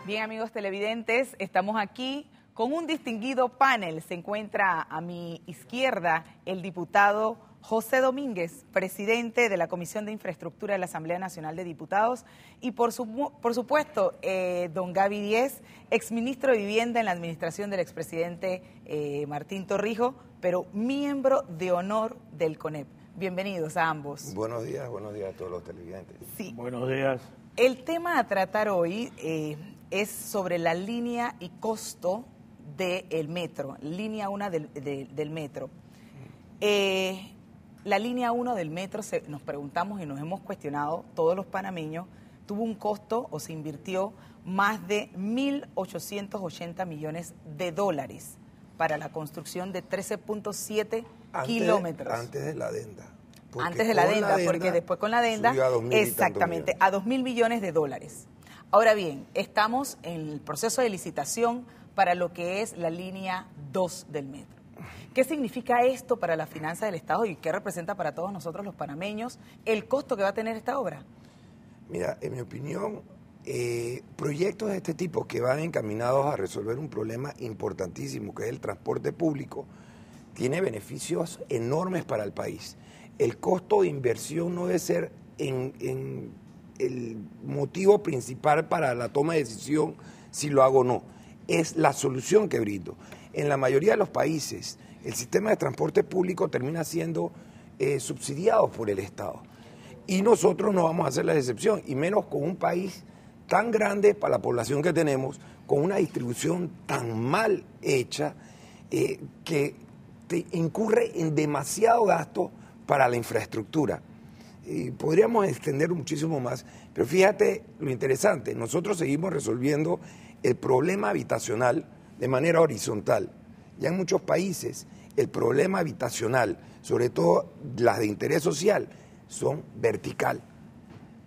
Bien, amigos televidentes, estamos aquí con un distinguido panel. Se encuentra a mi izquierda el diputado José Domínguez, presidente de la Comisión de Infraestructura de la Asamblea Nacional de Diputados, y por supuesto, don Gaby Díez, exministro de Vivienda en la administración del expresidente Martín Torrijos, pero miembro de honor del CONEP. Bienvenidos a ambos. Buenos días a todos los televidentes. Sí. Buenos días. El tema a tratar hoy es sobre la línea y costo del metro, línea 1 del metro. La línea 1 del metro, nos preguntamos y nos hemos cuestionado, todos los panameños, tuvo un costo o se invirtió más de 1.880 millones de dólares para la construcción de 13.7 kilómetros. Antes de la adenda. Antes de la adenda, porque después con la adenda, exactamente, a 2.000 millones de dólares. Ahora bien, estamos en el proceso de licitación para lo que es la línea 2 del metro. ¿Qué significa esto para la finanza del Estado y qué representa para todos nosotros los panameños el costo que va a tener esta obra? Mira, en mi opinión, proyectos de este tipo que van encaminados a resolver un problema importantísimo que es el transporte público, tiene beneficios enormes para el país. El costo de inversión no debe ser en el motivo principal para la toma de decisión si lo hago o no. Es la solución que brindo. En la mayoría de los países, el sistema de transporte público termina siendo subsidiado por el Estado. Y nosotros no vamos a hacer la excepción, y menos con un país tan grande para la población que tenemos, con una distribución tan mal hecha, que te incurre en demasiado gasto para la infraestructura. Podríamos extender muchísimo más, pero fíjate lo interesante, nosotros seguimos resolviendo el problema habitacional de manera horizontal. Ya en muchos países el problema habitacional, sobre todo las de interés social, son vertical,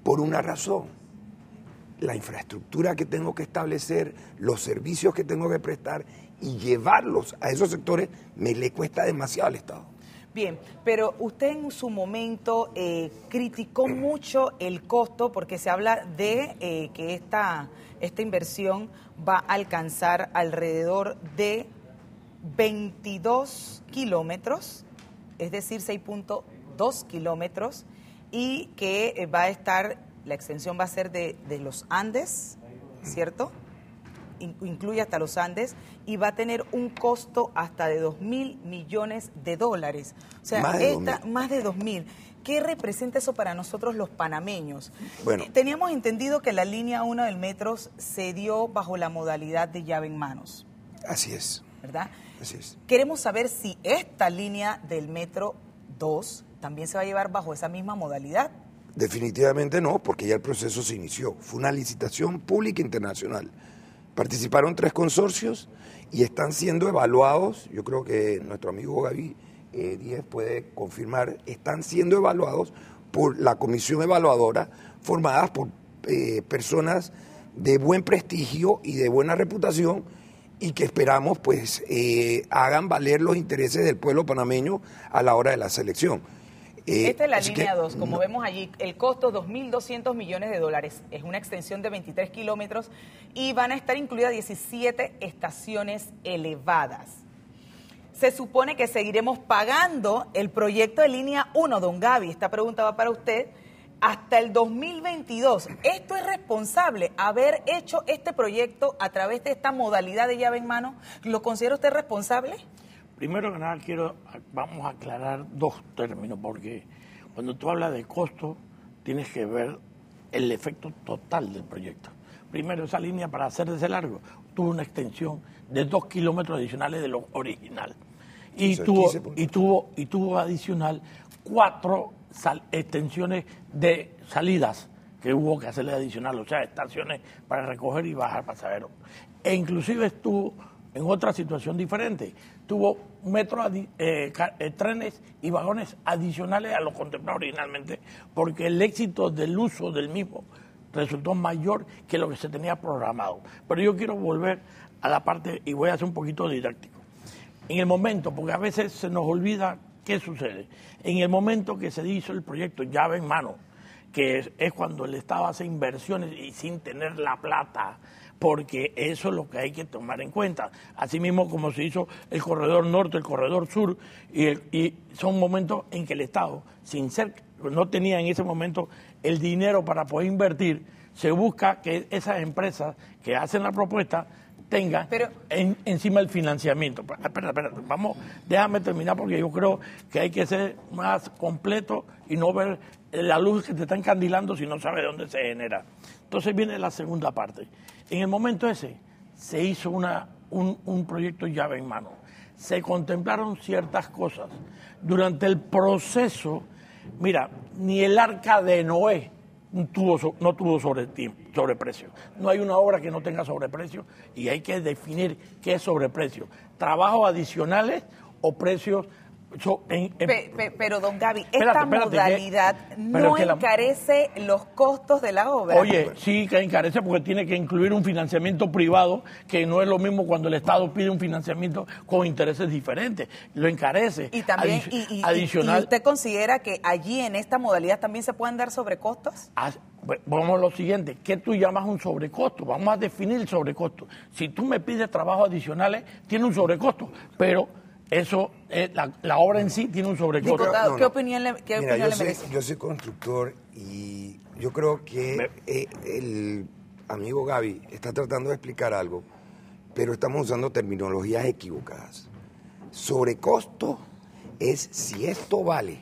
por una razón: la infraestructura que tengo que establecer, los servicios que tengo que prestar y llevarlos a esos sectores me le cuesta demasiado al Estado. Bien, pero usted en su momento criticó mucho el costo porque se habla de que esta inversión va a alcanzar alrededor de 22 kilómetros, es decir, 6.2 kilómetros, y que va a estar, la extensión va a ser de los Andes, ¿cierto? Incluye hasta los Andes, y va a tener un costo hasta de 2.000 millones de dólares. O sea, más de 2.000. ¿Qué representa eso para nosotros los panameños? Bueno, teníamos entendido que la línea 1 del metro se dio bajo la modalidad de llave en manos. Así es. ¿Verdad? Así es. Queremos saber si esta línea del metro 2 también se va a llevar bajo esa misma modalidad. Definitivamente no, porque ya el proceso se inició. Fue una licitación pública internacional. Participaron 3 consorcios y están siendo evaluados, yo creo que nuestro amigo Gaby Díez puede confirmar, están siendo evaluados por la comisión evaluadora formadas por personas de buen prestigio y de buena reputación, y que esperamos pues hagan valer los intereses del pueblo panameño a la hora de la selección. Esta es la línea 2, como vemos allí, el costo 2.200 millones de dólares, es una extensión de 23 kilómetros y van a estar incluidas 17 estaciones elevadas. Se supone que seguiremos pagando el proyecto de línea 1, don Gaby, esta pregunta va para usted, hasta el 2022. ¿Esto es responsable, haber hecho este proyecto a través de esta modalidad de llave en mano? ¿Lo considera usted responsable? Primero que nada vamos a aclarar 2 términos, porque cuando tú hablas de costo tienes que ver el efecto total del proyecto. Primero, esa línea, para hacerse largo, tuvo una extensión de 2 kilómetros adicionales de lo original. Y tuvo adicional 4 extensiones de salidas que hubo que hacerle adicional, o sea, estaciones para recoger y bajar pasajeros. E inclusive estuvo en otra situación diferente. Tuvo trenes y vagones adicionales a los contemplados originalmente, porque el éxito del uso del mismo resultó mayor que lo que se tenía programado. Pero yo quiero volver a la parte, y voy a hacer un poquito didáctico. En el momento, porque a veces se nos olvida qué sucede, en el momento que se hizo el proyecto llave en mano, que es cuando el Estado hace inversiones y sin tener la plata, porque eso es lo que hay que tomar en cuenta. Asimismo, como se hizo el corredor norte, el corredor sur, y son momentos en que el Estado, no tenía en ese momento el dinero para poder invertir, se busca que esas empresas que hacen la propuesta tengan encima el financiamiento. Espera, déjame terminar porque yo creo que hay que ser más completo y no ver la luz que te está encandilando si no sabes de dónde se genera. Entonces viene la segunda parte. En el momento ese se hizo un proyecto llave en mano. Se contemplaron ciertas cosas. Durante el proceso, mira, ni el Arca de Noé no tuvo sobreprecio. No hay una obra que no tenga sobreprecio y hay que definir qué es sobreprecio. Trabajos adicionales o precios. Pero, don Gaby, esta modalidad no encarece los costos de la obra. Oye, sí que encarece porque tiene que incluir un financiamiento privado, que no es lo mismo cuando el Estado pide un financiamiento con intereses diferentes. Lo encarece. Y también, adicional. ¿Y usted considera que allí en esta modalidad también se pueden dar sobrecostos? Vamos a lo siguiente, ¿qué tú llamas un sobrecosto? Vamos a definir el sobrecosto. Si tú me pides trabajos adicionales, tiene un sobrecosto, pero eso, la obra en sí tiene un sobrecosto. Diputado, ¿qué opinión le merece? Yo soy constructor y yo creo que el amigo Gaby está tratando de explicar algo, pero estamos usando terminologías equivocadas. Sobrecosto es si esto vale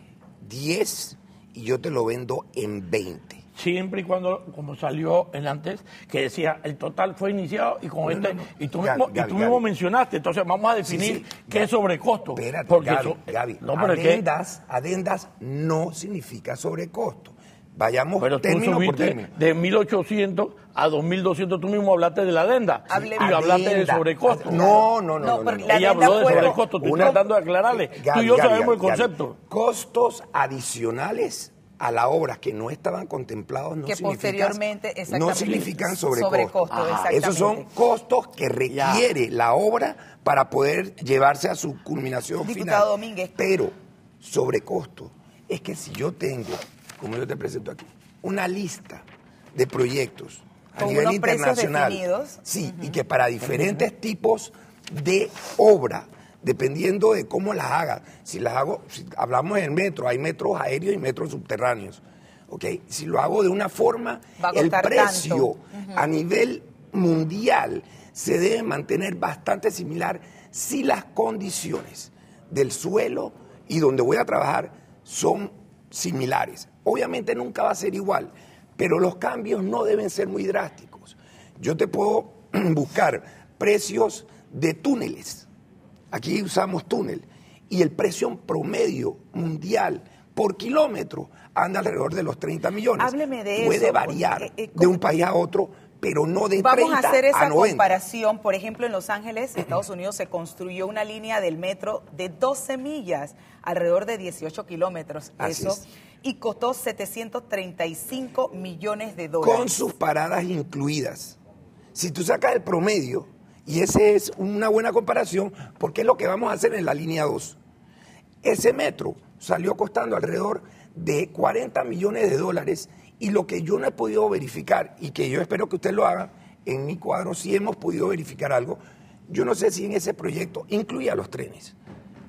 10 y yo te lo vendo en 20. Siempre y cuando, como salió en antes, que decía, el total fue iniciado y con y tú mismo mencionaste, entonces vamos a definir qué es sobrecosto. Espérate, porque Gaby, adendas no significa sobrecosto. Vayamos pero término por subiste término. De 1.800 a 2.200, tú mismo hablaste de la adenda y hablaste de sobrecosto. No. Ella habló de sobrecosto, estoy tratando de aclararle. Tú y yo sabemos el concepto. Costos adicionales a la obra que no estaban contemplados no significan sobrecosto. Esos son costos que requiere la obra para poder llevarse a su culminación final. Domínguez. Pero sobrecosto es que si yo tengo, como yo te presento aquí, una lista de proyectos a nivel internacional, y que para diferentes tipos de obra, dependiendo de cómo las haga. Si hablamos del metro, hay metros aéreos y metros subterráneos. ¿Okay? Si lo hago de una forma, el precio a nivel mundial se debe mantener bastante similar si las condiciones del suelo y donde voy a trabajar son similares. Obviamente nunca va a ser igual, pero los cambios no deben ser muy drásticos. Yo te puedo buscar precios de túneles. Aquí usamos túnel y el precio promedio mundial por kilómetro anda alrededor de los 30 millones. Hábleme de Puede eso. variar de un país a otro, pero no de 30 a 90. Vamos a hacer esa comparación. Por ejemplo, en Los Ángeles, Estados Unidos, se construyó una línea del metro de 12 millas, alrededor de 18 kilómetros. Y costó 735 millones de dólares. Con sus paradas incluidas. Si tú sacas el promedio, y esa es una buena comparación, porque es lo que vamos a hacer en la línea 2. Ese metro salió costando alrededor de 40 millones de dólares, y lo que yo no he podido verificar, y que yo espero que usted lo haga, en mi cuadro sí hemos podido verificar algo. Yo no sé si en ese proyecto incluía los trenes,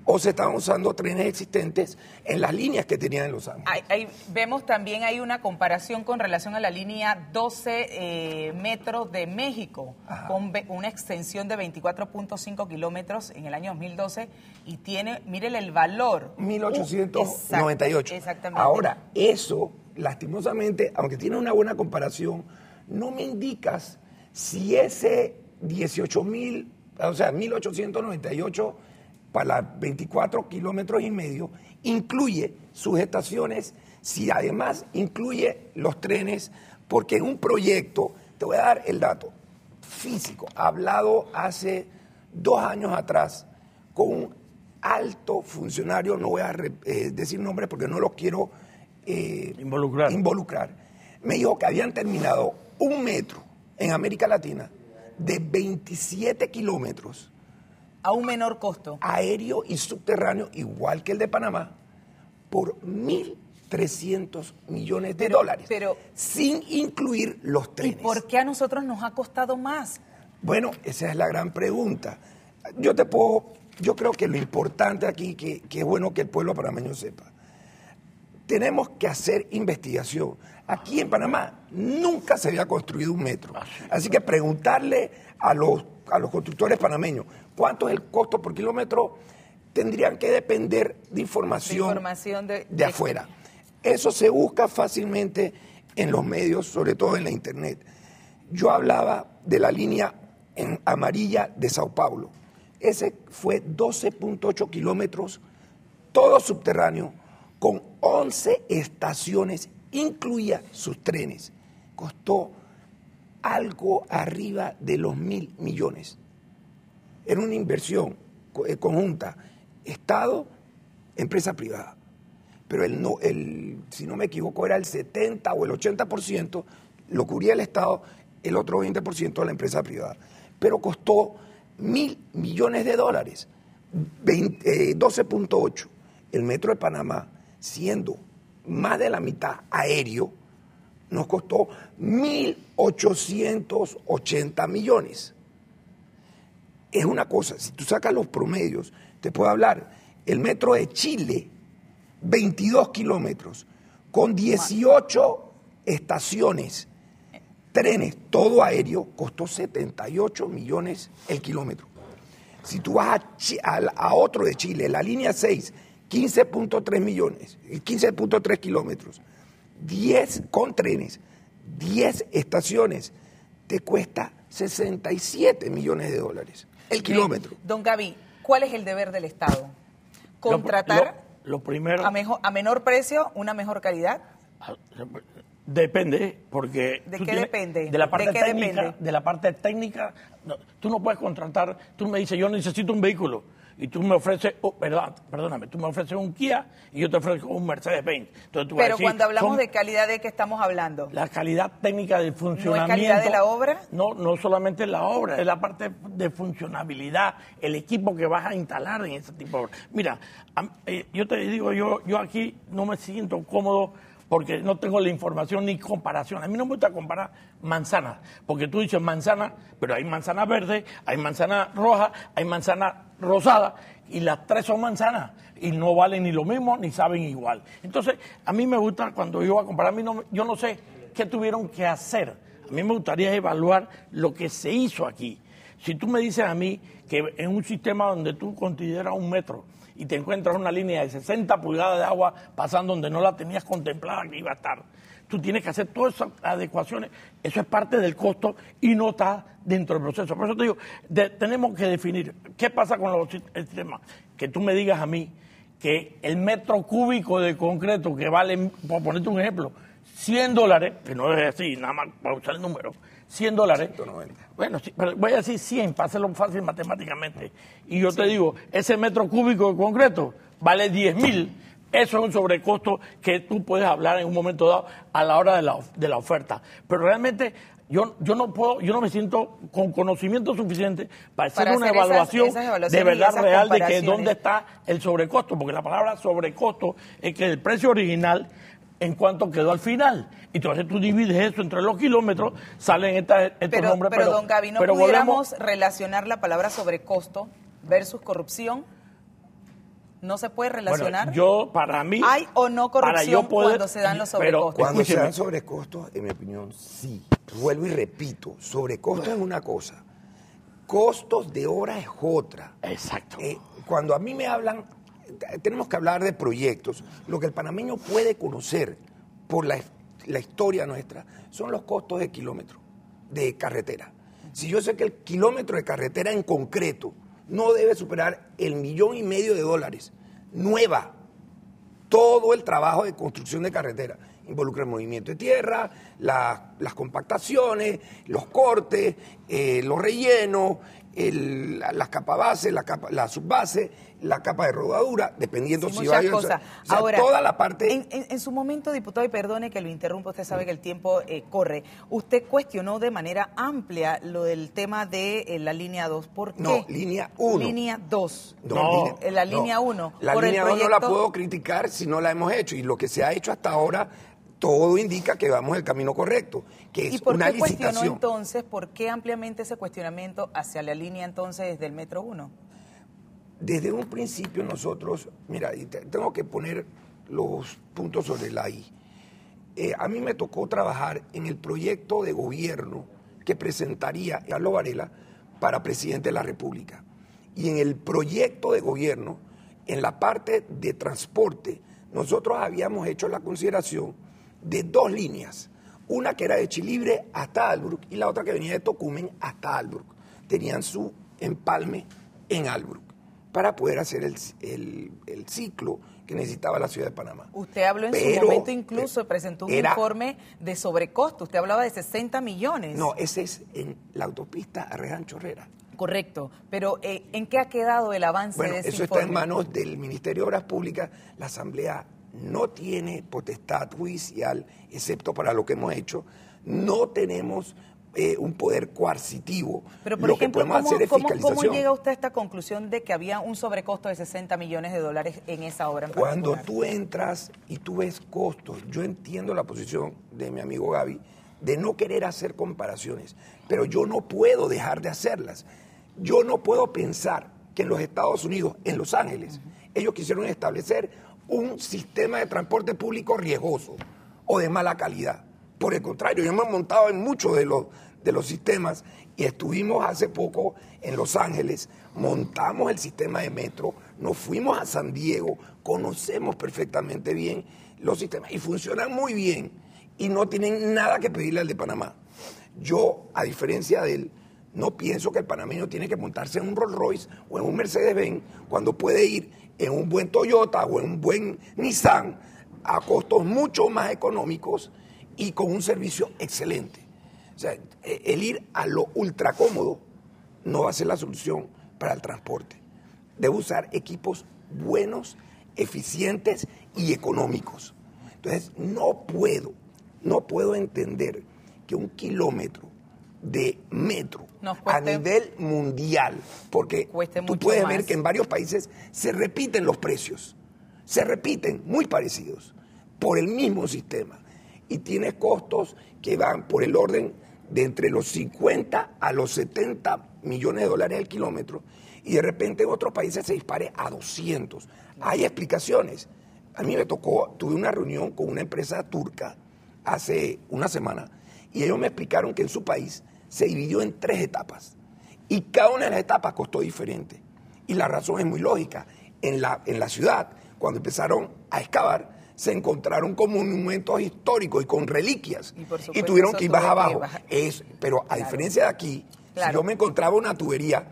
o se estaban usando trenes existentes en las líneas que tenían en Los Ángeles. Vemos también hay una comparación con relación a la línea 12 metros de México, con una extensión de 24.5 kilómetros en el año 2012, y tiene, mírenle el valor. 1.898. Exactamente. Ahora, eso, lastimosamente, aunque tiene una buena comparación, no me indicas si ese 18.000, o sea, 1.898 para 24 kilómetros y medio, incluye sus estaciones, si además incluye los trenes, porque en un proyecto, te voy a dar el dato físico, hablado hace 2 años atrás con un alto funcionario, no voy a decir nombres porque no los quiero involucrar, me dijo que habían terminado un metro en América Latina de 27 kilómetros, a un menor costo, aéreo y subterráneo, igual que el de Panamá, por $1,300 300 millones de dólares, sin incluir los trenes. ¿Y por qué a nosotros nos ha costado más? Bueno, esa es la gran pregunta. Yo creo que lo importante aquí, que es bueno que el pueblo panameño sepa, tenemos que hacer investigación. Aquí en Panamá nunca se había construido un metro. Así que preguntarle a los constructores panameños cuánto es el costo por kilómetro tendrían que depender de información de afuera. Eso se busca fácilmente en los medios, sobre todo en la internet. Yo hablaba de la línea amarilla de Sao Paulo. Ese fue 12.8 kilómetros, todo subterráneo, con 11 estaciones, incluía sus trenes. Costó algo arriba de los 1.000 millones. Era una inversión conjunta, Estado, empresa privada. Pero si no me equivoco, era el 70 o el 80%, lo cubría el Estado, el otro 20% de la empresa privada. Pero costó 1.000 millones de dólares, 12.8. El Metro de Panamá, siendo más de la mitad aéreo, nos costó 1.880 millones. Es una cosa, si tú sacas los promedios, te puedo hablar, el Metro de Chile, 22 kilómetros, con 18 estaciones, trenes, todo aéreo, costó 78 millones el kilómetro. Si tú vas a otro de Chile, la línea 6, 15.3 millones, 15.3 kilómetros, 10 con trenes, 10 estaciones, te cuesta 67 millones de dólares el kilómetro. Don Gaby, ¿cuál es el deber del Estado? ¿Contratar lo primero, a menor precio una mejor calidad? Depende, porque... ¿De qué depende? De la parte ¿De qué técnica, depende? de la parte técnica, tú no puedes contratar, tú me dices, yo necesito un vehículo, y tú me ofreces, perdóname, tú me ofreces un Kia y yo te ofrezco un Mercedes-Benz. Entonces tú vas a decir, cuando hablamos de calidad, ¿de qué estamos hablando? La calidad técnica del funcionamiento. ¿No es calidad de la obra? No solamente la obra, es la parte de funcionabilidad, el equipo que vas a instalar en ese tipo de obra. Mira, yo te digo, yo aquí no me siento cómodo porque no tengo la información ni comparación. A mí no me gusta comparar manzanas, porque tú dices manzana, pero hay manzana verde, hay manzana roja, hay manzana rosada, y las tres son manzanas, y no valen ni lo mismo, ni saben igual. Entonces, a mí me gusta, cuando yo voy a comparar, yo no sé qué tuvieron que hacer. A mí me gustaría evaluar lo que se hizo aquí. Si tú me dices a mí que en un sistema donde tú consideras un metro, y te encuentras una línea de 60 pulgadas de agua pasando donde no la tenías contemplada que iba a estar, tú tienes que hacer todas esas adecuaciones, eso es parte del costo y no está dentro del proceso. Por eso te digo, tenemos que definir qué pasa con los sistemas. Que tú me digas a mí que el metro cúbico de concreto que vale, por ponerte un ejemplo, $100, que no es así, nada más para usar el número, $100. 190. Bueno, sí, pero voy a decir 100 para hacerlo fácil matemáticamente. Y yo te digo, ese metro cúbico de concreto vale 10.000. Eso es un sobrecosto que tú puedes hablar en un momento dado a la hora de la oferta. Pero realmente yo no me siento con conocimiento suficiente para hacer una evaluación de verdad real de que dónde está el sobrecosto. Porque la palabra sobrecosto es que el precio original en cuanto quedó al final. Y entonces tú divides eso entre los kilómetros, salen estos nombres. Pero don Gaby, ¿no pudiéramos relacionar la palabra sobrecosto versus corrupción? ¿No se puede relacionar? Bueno, para mí... ¿Hay o no corrupción cuando se dan los sobrecostos? Cuando se dan sobrecostos, en mi opinión, sí. Vuelvo y repito, sobrecostos es una cosa, costos de obra es otra. Exacto. Cuando a mí me hablan, tenemos que hablar de proyectos. Lo que el panameño puede conocer por la historia nuestra son los costos de kilómetro de carretera. Si yo sé que el kilómetro de carretera en concreto no debe superar el $1.500.000 nueva, todo el trabajo de construcción de carretera involucra el movimiento de tierra, las compactaciones, los cortes, los rellenos, la capa base, la subbase, la capa de rodadura, dependiendo sí, si va a... cosas. O sea, ahora, toda la parte... En su momento, diputado, y perdone que lo interrumpa, usted sabe que el tiempo corre, usted cuestionó de manera amplia lo del tema de la línea 2. ¿Por qué? No, línea 1. Línea 2. No, la línea 1. La línea 2 no la puedo criticar si no la hemos hecho. Y lo que se ha hecho hasta ahora, todo indica que vamos el camino correcto, que es una licitación. ¿Y por qué cuestionó entonces, por qué ampliamente ese cuestionamiento hacia la línea entonces del Metro 1? Desde un principio nosotros, mira, tengo que poner los puntos sobre la I. A mí me tocó trabajar en el proyecto de gobierno que presentaría Carlos Varela para presidente de la República. Y en el proyecto de gobierno, en la parte de transporte, nosotros habíamos hecho la consideración de 2 líneas. Una que era de Chilibre hasta Albrook y la otra que venía de Tocumen hasta Albrook. Tenían su empalme en Albrook para poder hacer el ciclo que necesitaba la ciudad de Panamá. Usted habló en su momento incluso, presentó un informe de sobrecosto. Usted hablaba de 60 millones. No, ese es en la autopista Arreján Chorrera. Correcto, pero ¿en qué ha quedado el avance de ese informe? Eso está en manos del Ministerio de Obras Públicas. La Asamblea no tiene potestad judicial, excepto para lo que hemos hecho. No tenemos un poder coercitivo. Pero, por ejemplo, ¿cómo llega usted a esta conclusión de que había un sobrecosto de 60 millones de dólares en esa obra en particular? Cuando tú entras y tú ves costos, yo entiendo la posición de mi amigo Gaby de no querer hacer comparaciones, pero yo no puedo dejar de hacerlas. Yo no puedo pensar que en los Estados Unidos, en Los Ángeles, ellos quisieron establecer un sistema de transporte público riesgoso o de mala calidad. Por el contrario, yo me he montado en muchos de los sistemas y estuvimos hace poco en Los Ángeles, montamos el sistema de metro, nos fuimos a San Diego, conocemos perfectamente bien los sistemas y funcionan muy bien y no tienen nada que pedirle al de Panamá. Yo, a diferencia de él, no pienso que el panameño tiene que montarse en un Rolls Royce o en un Mercedes-Benz cuando puede ir en un buen Toyota o en un buen Nissan a costos mucho más económicos y con un servicio excelente. O sea, el ir a lo ultra cómodo no va a ser la solución para el transporte. Debe usar equipos buenos, eficientes y económicos. Entonces, no puedo entender que un kilómetro de metro a nivel mundial, porque tú puedes ver que en varios países se repiten los precios, se repiten muy parecidos por el mismo sistema y tienes costos que van por el orden de entre los 50 a los 70 millones de dólares al kilómetro y de repente en otros países se dispare a 200. Hay explicaciones. A mí me tocó, tuve una reunión con una empresa turca hace una semana y ellos me explicaron que en su país se dividió en 3 etapas y cada una de las etapas costó diferente. Y la razón es muy lógica. En la ciudad, cuando empezaron a excavar, se encontraron con monumentos históricos y con reliquias y tuvieron que ir más abajo. Pero a diferencia de aquí, si yo me encontraba una tubería,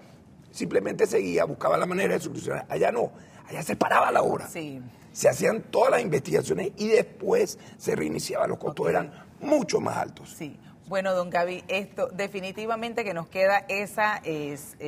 simplemente seguía, buscaba la manera de solucionar. Allá no, allá se paraba la obra. Sí. Se hacían todas las investigaciones y después se reiniciaba. Los costos eran mucho más altos. Sí. Bueno, don Gaby, esto definitivamente que nos queda esa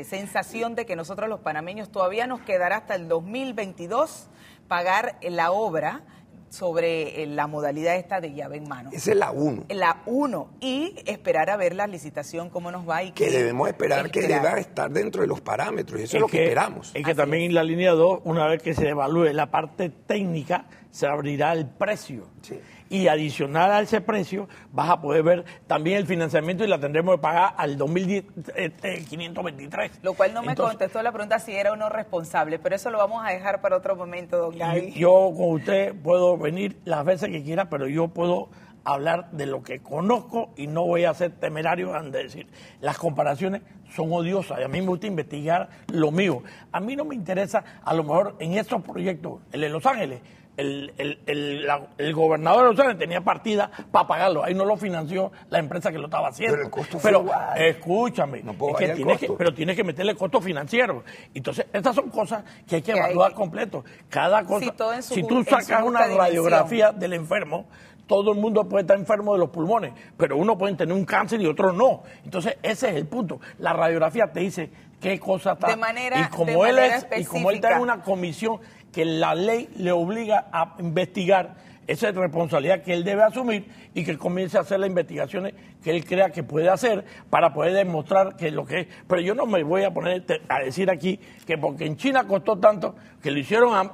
sensación de que nosotros los panameños todavía nos quedará hasta el 2022 pagar la obra sobre la modalidad esta de llave en mano. Esa es la 1. La 1. Y esperar a ver la licitación, cómo nos va. Y que debemos esperar que deba estar dentro de los parámetros. Eso es lo que esperamos. Es que también en la línea 2, una vez que se evalúe la parte técnica, se abrirá el precio. Sí. Y adicional a ese precio, vas a poder ver también el financiamiento y la tendremos que pagar al 523. Lo cual no me contestó la pregunta si era o no responsable, pero eso lo vamos a dejar para otro momento, don Gaby. Yo con usted puedo venir las veces que quiera, pero yo puedo hablar de lo que conozco y no voy a ser temerario en decir. Las comparaciones son odiosas y a mí me gusta investigar lo mío. A mí no me interesa, a lo mejor en estos proyectos, el de Los Ángeles, el gobernador de Los Ángeles tenía partida para pagarlo. Ahí no lo financió la empresa que lo estaba haciendo. Pero el costo fue igual. Escúchame, No puedo es que variar el costo. pero tienes que meterle costo financiero. Entonces, estas son cosas que hay que evaluar completo. Cada cosa, Sí, todo en su si tú en su sacas una justa radiografía del enfermo, todo el mundo puede estar enfermo de los pulmones, pero uno puede tener un cáncer y otro no. Entonces, ese es el punto. La radiografía te dice qué cosa está. De manera y como él está en una comisión que la ley le obliga a investigar, esa es responsabilidad que él debe asumir y que comience a hacer las investigaciones que él crea que puede hacer para poder demostrar que es lo que es. Pero yo no me voy a poner a decir aquí que porque en China costó tanto, que lo hicieron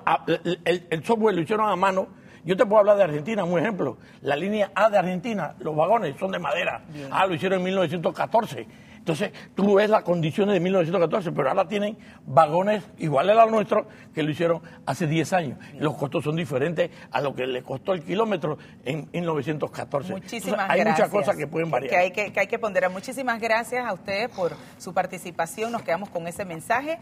el software lo hicieron a mano. Yo te puedo hablar de Argentina, un ejemplo. La línea A de Argentina, los vagones son de madera. Bien. Lo hicieron en 1914. Entonces, tú ves las condiciones de 1914, pero ahora tienen vagones iguales a los nuestros que lo hicieron hace 10 años. Bien. Los costos son diferentes a lo que le costó el kilómetro en 1914. Muchísimas Entonces, gracias. hay muchas cosas que pueden variar. Que hay que ponderar. Muchísimas gracias a ustedes por su participación. Nos quedamos con ese mensaje.